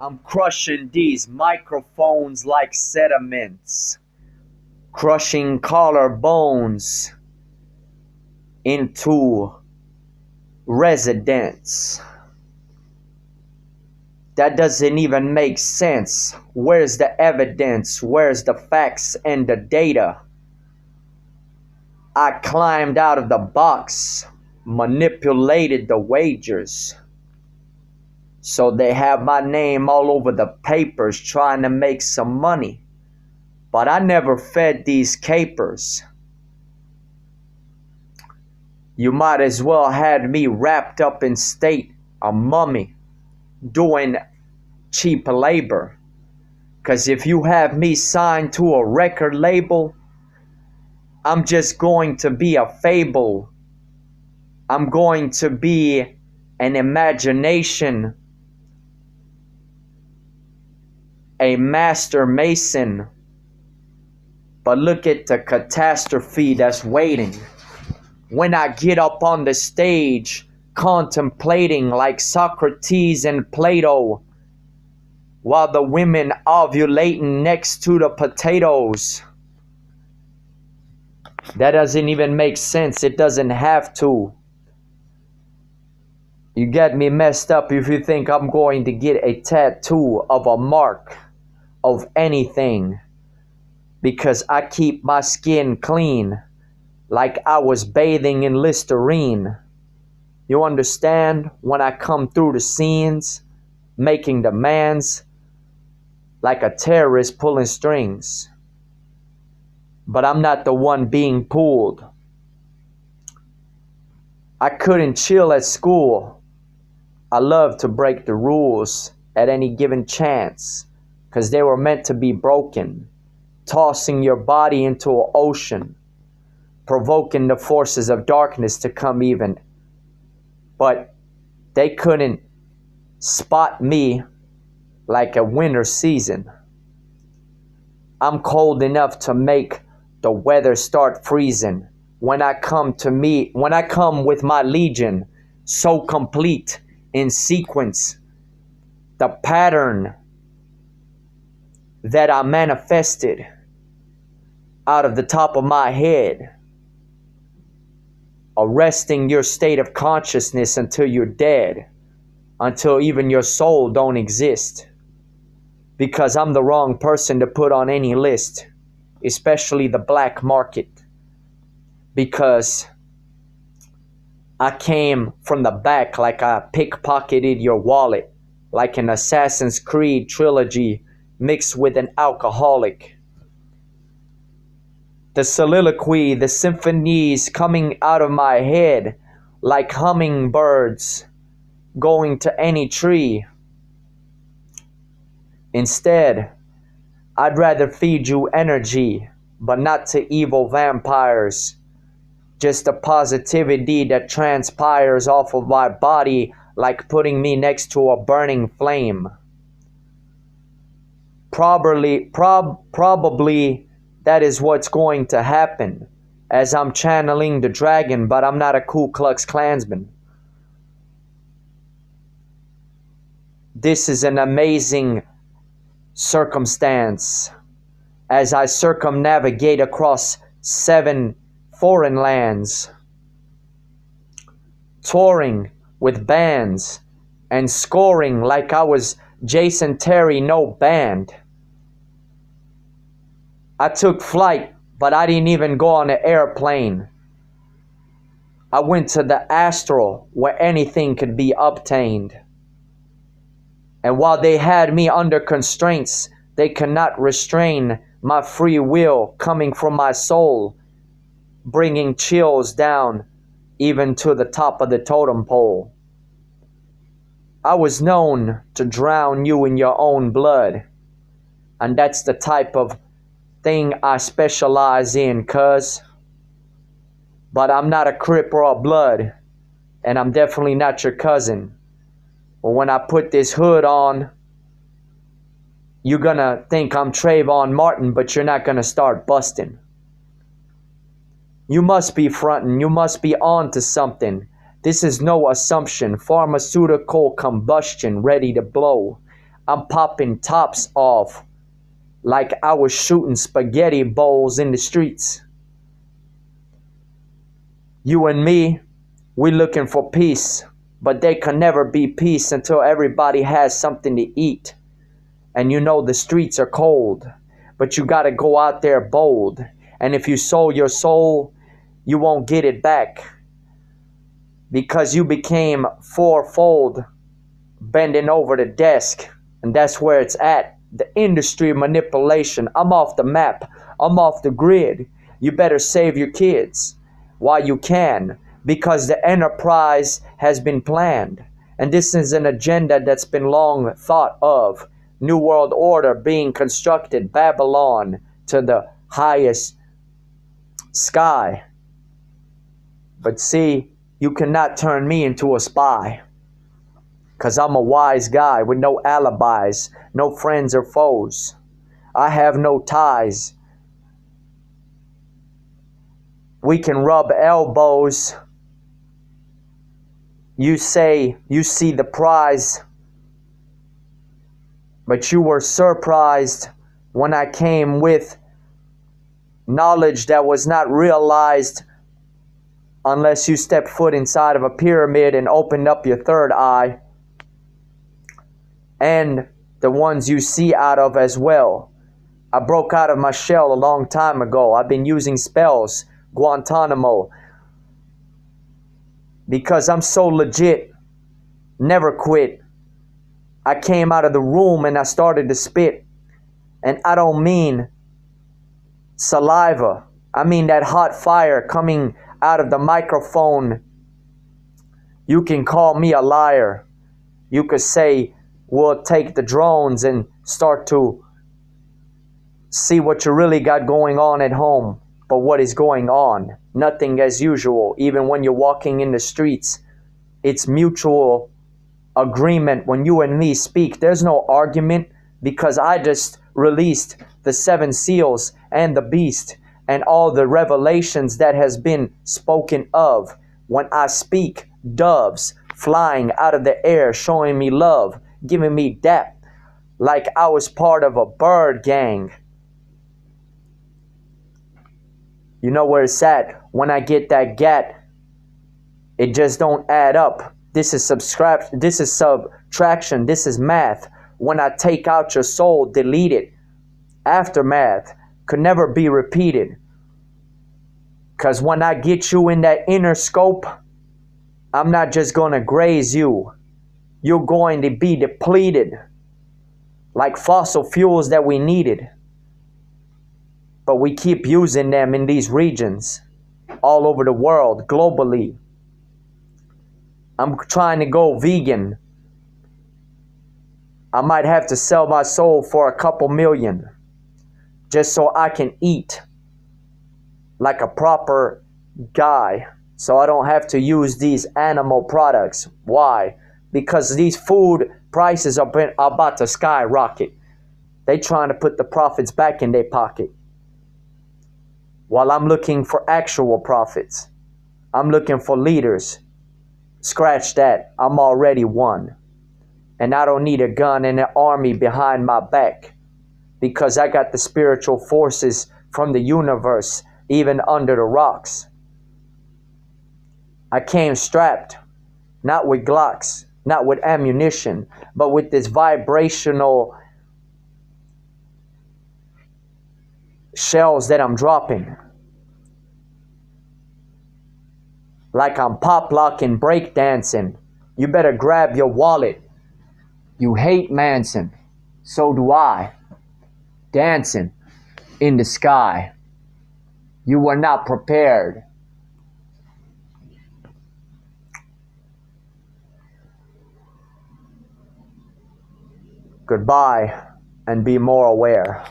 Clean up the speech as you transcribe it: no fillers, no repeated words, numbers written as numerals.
I'm crushing these microphones like sediments, crushing collarbones into residents. That doesn't even make sense. Where's the evidence? Where's the facts and the data? I climbed out of the box, manipulated the wagers. So they have my name all over the papers trying to make some money. But I never fed these capers. You might as well had me wrapped up in state, a mummy, doing cheap labor. 'Cause if you have me signed to a record label, I'm just going to be a fable. I'm going to be an imagination, a master mason. But look at the catastrophe that's waiting when I get up on the stage, contemplating like Socrates and Plato, while the women ovulating next to the potatoes. That doesn't even make sense. It doesn't have to. You get me messed up if you think I'm going to get a tattoo of a mark of anything, because I keep my skin clean like I was bathing in Listerine. You understand? When I come through the scenes, making demands like a terrorist pulling strings. But I'm not the one being pulled. I couldn't chill at school. I love to break the rules at any given chance, 'cause they were meant to be broken, tossing your body into an ocean, provoking the forces of darkness to come even. But they couldn't spot me like a winter season. I'm cold enough to make the weather start freezing when I come with my legion, so complete in sequence, the pattern that I manifested out of the top of my head, arresting your state of consciousness until you're dead, until even your soul don't exist. Because I'm the wrong person to put on any list, especially the black market. Because I came from the back like I pickpocketed your wallet, like an Assassin's Creed trilogy mixed with an alcoholic. The soliloquy, the symphonies coming out of my head like hummingbirds going to any tree. Instead, I'd rather feed you energy, but not to evil vampires. Just the positivity that transpires off of my body, like putting me next to a burning flame. Probably that is what's going to happen, as I'm channeling the dragon, but I'm not a Ku Klux Klansman. This is an amazing circumstance as I circumnavigate across 7 foreign lands, touring with bands and scoring like I was Jason Terry, no band. I took flight, but I didn't even go on an airplane. I went to the astral where anything could be obtained. And while they had me under constraints, they cannot restrain my free will coming from my soul, bringing chills down even to the top of the totem pole. I was known to drown you in your own blood, and that's the type of thing I specialize in, cuz. But I'm not a Crip or a Blood, and I'm definitely not your cousin. Well, when I put this hood on, you're gonna think I'm Trayvon Martin, but you're not gonna start busting. You must be frontin', you must be on to something. This is no assumption, pharmaceutical combustion ready to blow. I'm popping tops off like I was shooting spaghetti bowls in the streets. You and me, we looking for peace, but there can never be peace until everybody has something to eat. And you know the streets are cold, but you gotta go out there bold. And if you sold your soul, you won't get it back, because you became fourfold bending over the desk. And that's where it's at. The industry manipulation. I'm off the map. I'm off the grid. You better save your kids while you can, because the enterprise has been planned. And this is an agenda that's been long thought of. New World Order being constructed, Babylon to the highest sky. But see, you cannot turn me into a spy, because I'm a wise guy with no alibis, no friends or foes. I have no ties. We can rub elbows. You say you see the prize, but you were surprised when I came with knowledge that was not realized unless you stepped foot inside of a pyramid and opened up your third eye, and the ones you see out of as well. I broke out of my shell a long time ago. I've been using spells, Guantanamo, because I'm so legit. Never quit. I came out of the room and I started to spit. And I don't mean saliva. I mean that hot fire coming out of the microphone. You can call me a liar. You could say, we'll take the drones and start to see what you really got going on at home. But what is going on? Nothing as usual. Even when you're walking in the streets, it's mutual agreement. When you and me speak, there's no argument, because I just released the 7 seals and the beast and all the revelations that has been spoken of. When I speak, doves flying out of the air, showing me love, giving me depth, like I was part of a bird gang. You know where it's at. When I get that gat, it just don't add up. This is subtraction. This is math. When I take out your soul, delete it. Aftermath could never be repeated. Because when I get you in that inner scope, I'm not just going to graze you. You're going to be depleted like fossil fuels that we needed. But we keep using them in these regions all over the world, globally. I'm trying to go vegan. I might have to sell my soul for a couple million just so I can eat like a proper guy, so I don't have to use these animal products. Why? Because these food prices are about to skyrocket. They trying to put the profits back in their pocket, while I'm looking for actual profits. I'm looking for leaders. Scratch that. I'm already one. And I don't need a gun and an army behind my back, because I got the spiritual forces from the universe, even under the rocks. I came strapped, not with Glocks, not with ammunition, but with this vibrational shells that I'm dropping. Like I'm pop locking, break dancing. You better grab your wallet. You hate Manson. So do I. Dancing in the sky. You were not prepared. Goodbye, and be more aware.